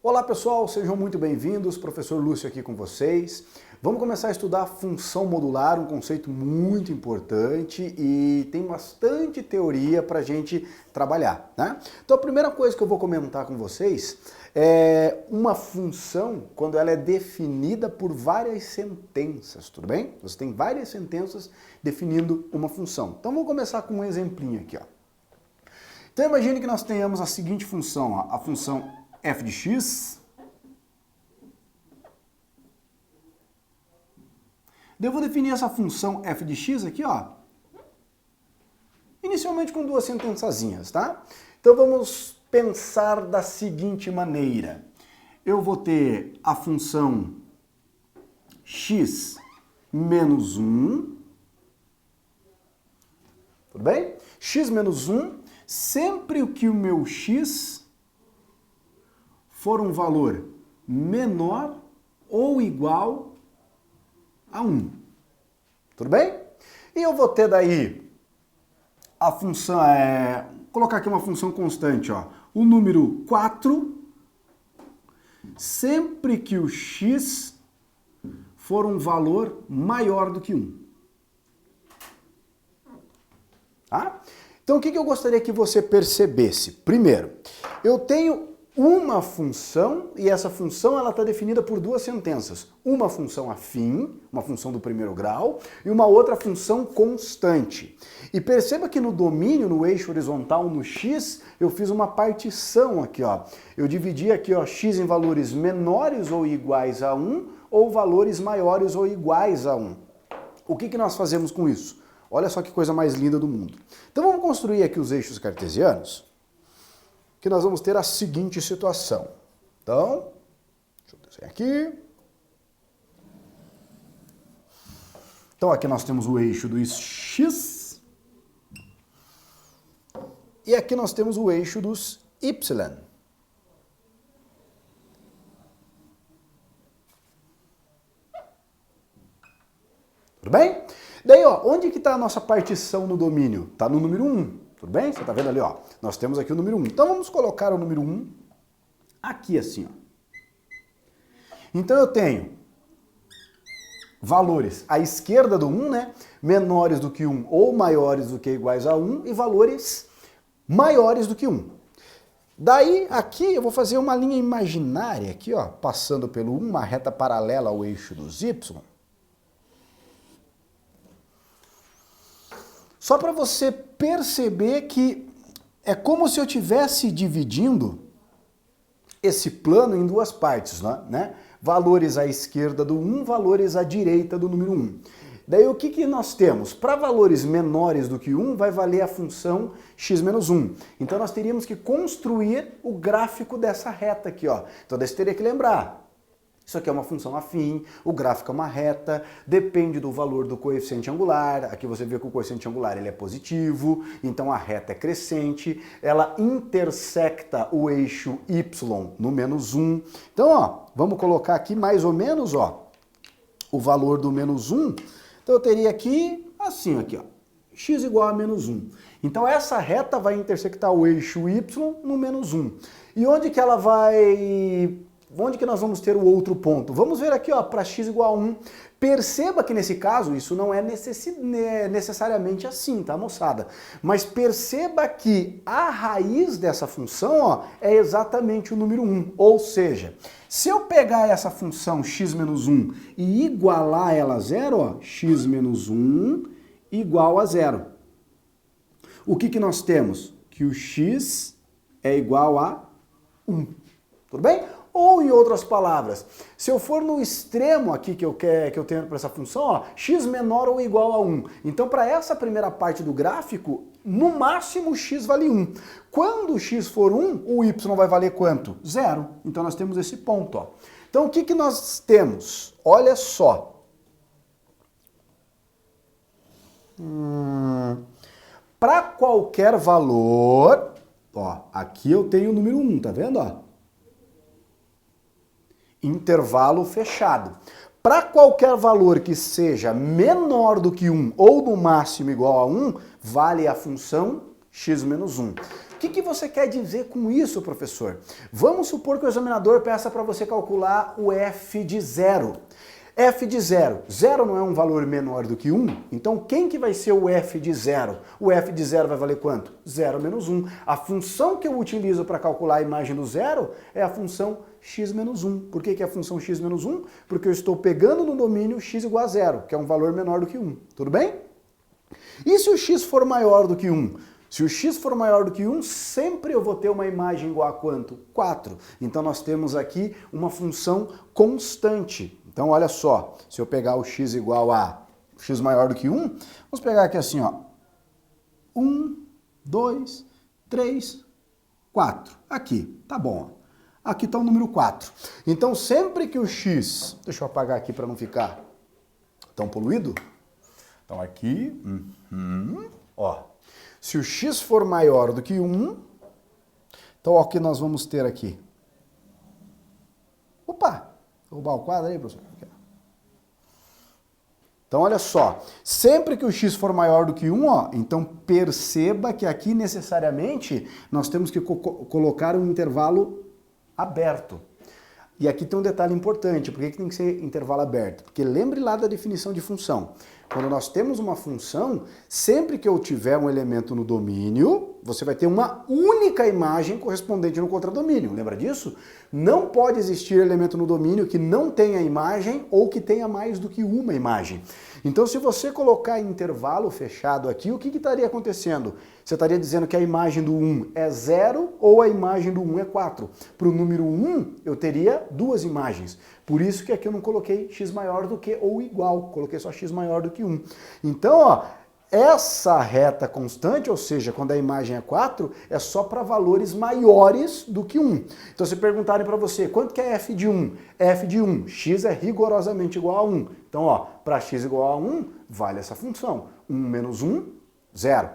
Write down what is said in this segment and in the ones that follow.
Olá pessoal, sejam muito bem-vindos, professor Lúcio aqui com vocês. Vamos começar a estudar função modular, um conceito muito importante e tem bastante teoria para a gente trabalhar, né? Então a primeira coisa que eu vou comentar com vocês é uma função quando ela é definida por várias sentenças, tudo bem? Você tem várias sentenças definindo uma função. Então vamos começar com um exemplinho aqui, ó. Então imagine que nós tenhamos a seguinte função, ó, a função f de x. Eu vou definir essa função f de x aqui, ó, inicialmente com duas sentençazinhas, tá? Então vamos pensar da seguinte maneira. Eu vou ter a função x menos 1, tudo bem? X menos 1, sempre que o meu x for um valor menor ou igual a 1. Tudo bem? E eu vou ter daí a função, colocar aqui uma função constante, ó, o número 4, sempre que o x for um valor maior do que 1. Tá? Então o que eu gostaria que você percebesse? Primeiro, eu tenho uma função, e essa função ela está definida por duas sentenças. Uma função afim, uma função do primeiro grau, e uma outra função constante. E perceba que no domínio, no eixo horizontal, no x, eu fiz uma partição aqui, ó. Eu dividi aqui, ó, x em valores menores ou iguais a 1, ou valores maiores ou iguais a 1. O que nós fazemos com isso? Olha só que coisa mais linda do mundo. Então vamos construir aqui os eixos cartesianos, que nós vamos ter a seguinte situação. Então, deixa eu desenhar aqui. Então aqui nós temos o eixo dos x. E aqui nós temos o eixo dos y. Tudo bem? Daí, ó, onde que está a nossa partição no domínio? Está no número 1. Tudo bem? Você está vendo ali, ó? Nós temos aqui o número 1. Então vamos colocar o número 1 aqui assim, ó. Então eu tenho valores à esquerda do 1, né? Menores do que 1 ou maiores do que iguais a 1 e valores maiores do que 1. Daí aqui eu vou fazer uma linha imaginária aqui, ó, passando pelo 1, uma reta paralela ao eixo dos y. Só para você perceber que é como se eu estivesse dividindo esse plano em duas partes, né? Valores à esquerda do 1, valores à direita do número 1. Daí o que nós temos? Para valores menores do que 1, vai valer a função x menos 1. Então nós teríamos que construir o gráfico dessa reta aqui, ó. Então você teria que lembrar. Isso aqui é uma função afim, o gráfico é uma reta, depende do valor do coeficiente angular. Aqui você vê que o coeficiente angular ele é positivo, então a reta é crescente, ela intersecta o eixo y no menos 1. Então, ó, vamos colocar aqui mais ou menos, ó, o valor do menos 1. Então eu teria aqui, assim, aqui, ó, x igual a menos 1. Então essa reta vai intersectar o eixo y no menos 1. E onde que ela vai... Onde que nós vamos ter o outro ponto? Vamos ver aqui, ó, para x igual a 1. Perceba que nesse caso isso não é necessariamente assim, tá, moçada? Mas perceba que a raiz dessa função, ó, é exatamente o número 1. Ou seja, se eu pegar essa função x menos 1 e igualar ela a zero, ó, x menos 1 igual a zero. O que nós temos? Que o x é igual a 1. Tudo bem? Ou, em outras palavras, se eu for no extremo aqui que eu tenho para essa função, ó, x menor ou igual a 1. Então, para essa primeira parte do gráfico, no máximo x vale 1. Quando x for 1, o y vai valer quanto? 0. Então, nós temos esse ponto, ó. Então, o que nós temos? Olha só. Para qualquer valor, ó, aqui eu tenho o número 1, tá vendo, ó? Intervalo fechado. Para qualquer valor que seja menor do que 1 ou no máximo igual a 1, vale a função x menos 1. O que você quer dizer com isso, professor? Vamos supor que o examinador peça para você calcular o f de 0. F de 0. 0 não é um valor menor do que 1? Então quem que vai ser o f de 0? O f de 0 vai valer quanto? 0 menos 1. A função que eu utilizo para calcular a imagem do 0 é a função x menos 1. Por que é a função x menos 1? Porque eu estou pegando no domínio x igual a 0, que é um valor menor do que 1. Tudo bem? E se o x for maior do que 1? Se o x for maior do que 1, sempre eu vou ter uma imagem igual a quanto? 4. Então nós temos aqui uma função constante. Então olha só, se eu pegar o x igual a x maior do que 1, vamos pegar aqui assim, ó. 1, 2, 3, 4. Aqui, tá bom. Aqui está o número 4. Então sempre que o x... Deixa eu apagar aqui para não ficar tão poluído. Então aqui... ó. Se o x for maior do que 1, então ó, o que nós vamos ter aqui? Opa! Vou roubar o quadro aí, professor. Então olha só, sempre que o x for maior do que 1, ó, então perceba que aqui necessariamente nós temos que colocar um intervalo aberto. E aqui tem um detalhe importante, por que tem que ser intervalo aberto? Porque lembre lá da definição de função. Quando nós temos uma função, sempre que eu tiver um elemento no domínio, você vai ter uma única imagem correspondente no contradomínio. Lembra disso? Não pode existir elemento no domínio que não tenha imagem ou que tenha mais do que uma imagem. Então, se você colocar intervalo fechado aqui, o que estaria acontecendo? Você estaria dizendo que a imagem do 1 é 0 ou a imagem do 1 é 4. Para o número 1, eu teria duas imagens. Por isso que aqui eu não coloquei x maior do que ou igual, coloquei só x maior do que 1. Então, ó, essa reta constante, ou seja, quando a imagem é 4, é só para valores maiores do que 1. Então, se perguntarem para você, quanto que é f de 1? F de 1, x é rigorosamente igual a 1. Então, ó, para x igual a 1, vale essa função. 1 menos 1, 0.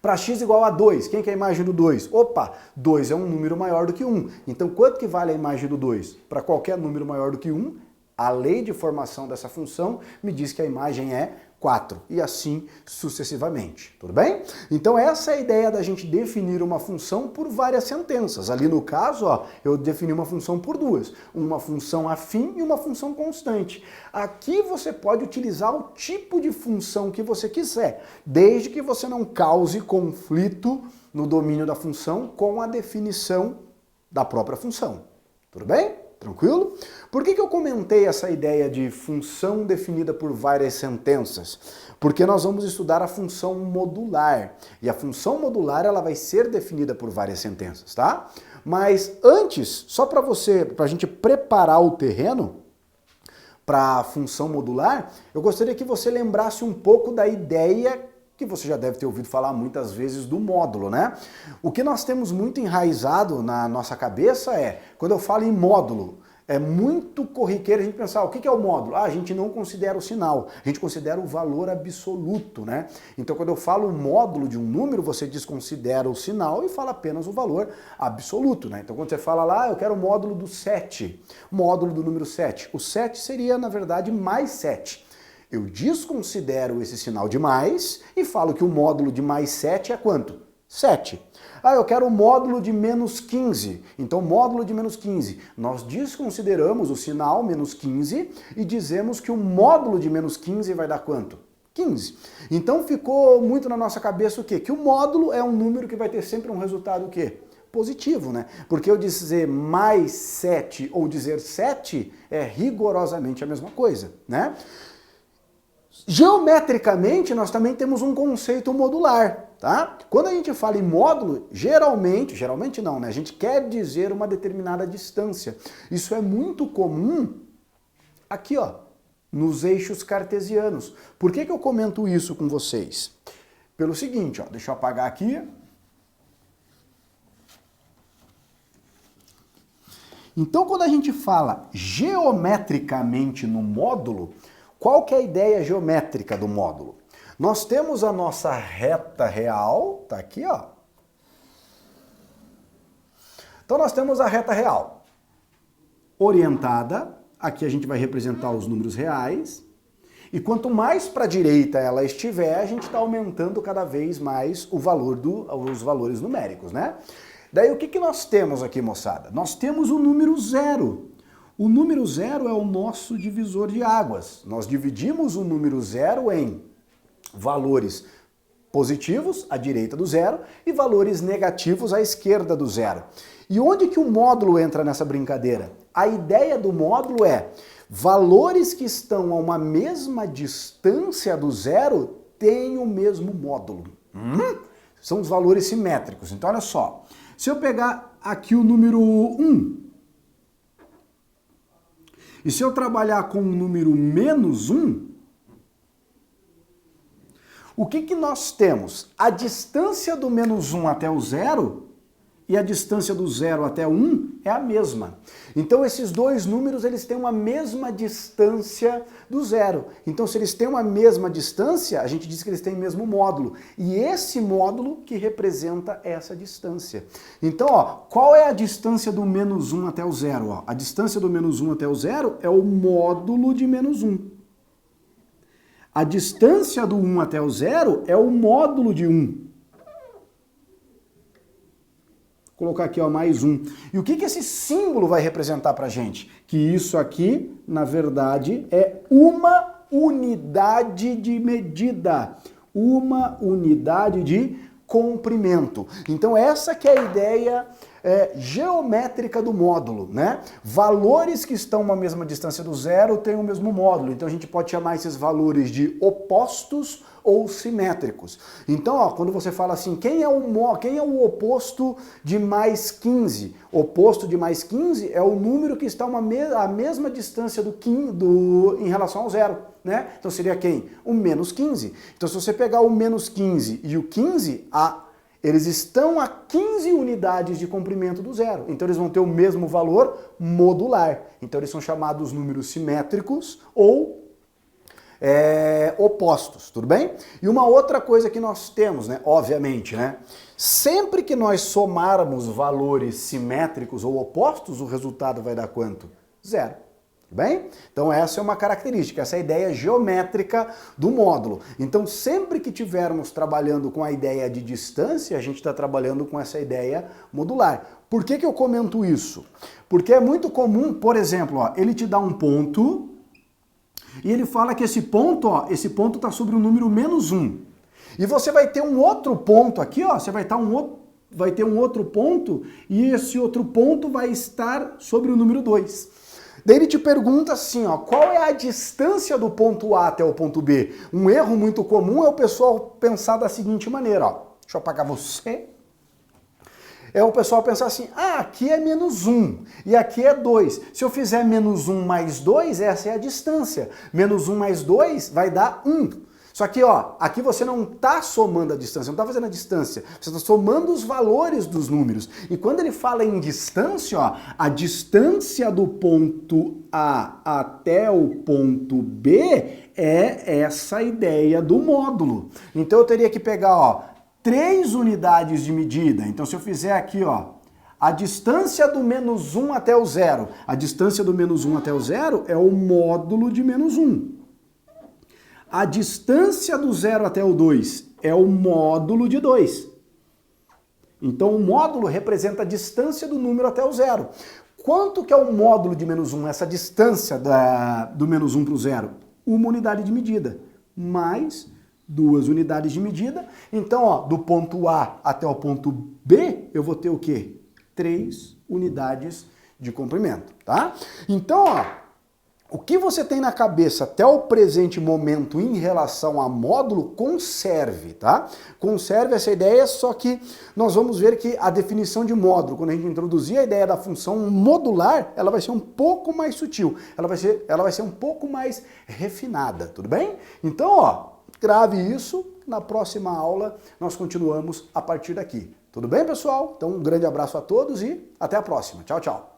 Para x igual a 2, quem que é a imagem do 2? Opa, 2 é um número maior do que 1. Então, quanto que vale a imagem do 2? Para qualquer número maior do que 1, a lei de formação dessa função me diz que a imagem é 4, e assim sucessivamente, tudo bem? Então essa é a ideia da gente definir uma função por várias sentenças. Ali no caso, ó, eu defini uma função por duas, uma função afim e uma função constante. Aqui você pode utilizar o tipo de função que você quiser, desde que você não cause conflito no domínio da função com a definição da própria função, tudo bem? Tranquilo? Por que eu comentei essa ideia de função definida por várias sentenças? Porque nós vamos estudar a função modular. E a função modular ela vai ser definida por várias sentenças, tá? Mas antes, só para a gente preparar o terreno para a função modular, eu gostaria que você lembrasse um pouco da ideia que você já deve ter ouvido falar muitas vezes do módulo, né? O que nós temos muito enraizado na nossa cabeça é, quando eu falo em módulo, é muito corriqueiro a gente pensar, o que é o módulo? Ah, a gente não considera o sinal, a gente considera o valor absoluto, né? Então quando eu falo módulo de um número, você desconsidera o sinal e fala apenas o valor absoluto, né? Então quando você fala lá, eu quero o módulo do 7, módulo do número 7, o 7 seria, na verdade, mais 7. Eu desconsidero esse sinal de mais e falo que o módulo de mais 7 é quanto? 7. Ah, eu quero o módulo de menos 15. Então, módulo de menos 15. Nós desconsideramos o sinal menos 15 e dizemos que o módulo de menos 15 vai dar quanto? 15. Então, ficou muito na nossa cabeça o quê? Que o módulo é um número que vai ter sempre um resultado o quê? Positivo, né? Porque eu dizer mais 7 ou dizer 7 é rigorosamente a mesma coisa, né? Geometricamente, nós também temos um conceito modular, tá? Quando a gente fala em módulo, geralmente não, né? A gente quer dizer uma determinada distância. Isso é muito comum aqui, ó, nos eixos cartesianos. Por que eu comento isso com vocês? Pelo seguinte, ó, deixa eu apagar aqui. Então, quando a gente fala geometricamente no módulo, qual que é a ideia geométrica do módulo? Nós temos a nossa reta real, tá aqui, ó. Então nós temos a reta real orientada, aqui a gente vai representar os números reais, E quanto mais para a direita ela estiver, a gente está aumentando cada vez mais o valor os valores numéricos, né? Daí o que nós temos aqui, moçada? Nós temos o número 0. O número 0 é o nosso divisor de águas. Nós dividimos o número 0 em valores positivos, à direita do 0, e valores negativos à esquerda do 0. E onde que o módulo entra nessa brincadeira? A ideia do módulo é valores que estão a uma mesma distância do 0 têm o mesmo módulo. São os valores simétricos. Então, olha só. Se eu pegar aqui o número 1, e se eu trabalhar com o número menos 1, o que nós temos? A distância do menos 1 até o 0 e a distância do 0 até 1 é a mesma. Então esses dois números eles têm uma mesma distância do 0. Então se eles têm uma mesma distância, a gente diz que eles têm o mesmo módulo. E esse módulo que representa essa distância. Então, ó, qual é a distância do menos 1 até o 0? Ó? A distância do menos 1 até o 0 é o módulo de menos 1. A distância do 1 até o 0 é o módulo de 1. Vou colocar aqui, ó, mais 1. E o que esse símbolo vai representar pra gente? Que isso aqui, na verdade, é uma unidade de medida. Uma unidade de comprimento. Então essa que é a ideia geométrica do módulo, né? Valores que estão a uma mesma distância do 0 têm o mesmo módulo. Então a gente pode chamar esses valores de opostos ou simétricos. Então, ó, quando você fala assim, quem é o oposto de mais 15? Oposto de mais 15 é o número que está a mesma distância em relação ao 0, né? Então seria quem? O menos 15. Então se você pegar o menos 15 e o 15, eles estão a 15 unidades de comprimento do 0. Então eles vão ter o mesmo valor modular. Então eles são chamados números simétricos ou opostos, tudo bem? E uma outra coisa que nós temos, né, obviamente, né, sempre que nós somarmos valores simétricos ou opostos, o resultado vai dar quanto? 0. Tudo bem? Então essa é uma característica, essa é a ideia geométrica do módulo. Então sempre que tivermos trabalhando com a ideia de distância, a gente está trabalhando com essa ideia modular. Por que eu comento isso? Porque é muito comum, por exemplo, ó, ele te dá um ponto e ele fala que esse ponto está sobre o número menos 1. E você vai ter um outro ponto aqui, ó, você vai ter um outro ponto e esse outro ponto vai estar sobre o número 2. Daí ele te pergunta assim, ó, qual é a distância do ponto A até o ponto B? Um erro muito comum é o pessoal pensar da seguinte maneira, ó. Deixa eu apagar você. É o pessoal pensar assim, aqui é menos 1 e aqui é 2. Se eu fizer menos 1 mais 2, essa é a distância. Menos 1 mais 2 vai dar 1. Só que, ó, aqui você não está somando a distância, não está fazendo a distância, você está somando os valores dos números. E quando ele fala em distância, ó, a distância do ponto A até o ponto B é essa ideia do módulo. Então eu teria que pegar, ó, 3 unidades de medida. Então se eu fizer aqui, ó, a distância do menos 1 até o 0, a distância do menos 1 até o 0 é o módulo de menos 1. A distância do 0 até o 2 é o módulo de 2. Então o módulo representa a distância do número até o 0. Quanto que é o módulo de menos 1? Essa distância do menos 1 para o 0? Uma unidade de medida, mais 2 unidades de medida. Então, ó, do ponto A até o ponto B, eu vou ter o quê? 3 unidades de comprimento, tá? Então, ó, o que você tem na cabeça até o presente momento em relação a módulo, conserve, tá? Conserve essa ideia, só que nós vamos ver que a definição de módulo, quando a gente introduzir a ideia da função modular, ela vai ser um pouco mais sutil, ela vai ser um pouco mais refinada, tudo bem? Então, ó, grave isso, na próxima aula nós continuamos a partir daqui. Tudo bem, pessoal? Então, um grande abraço a todos e até a próxima. Tchau, tchau.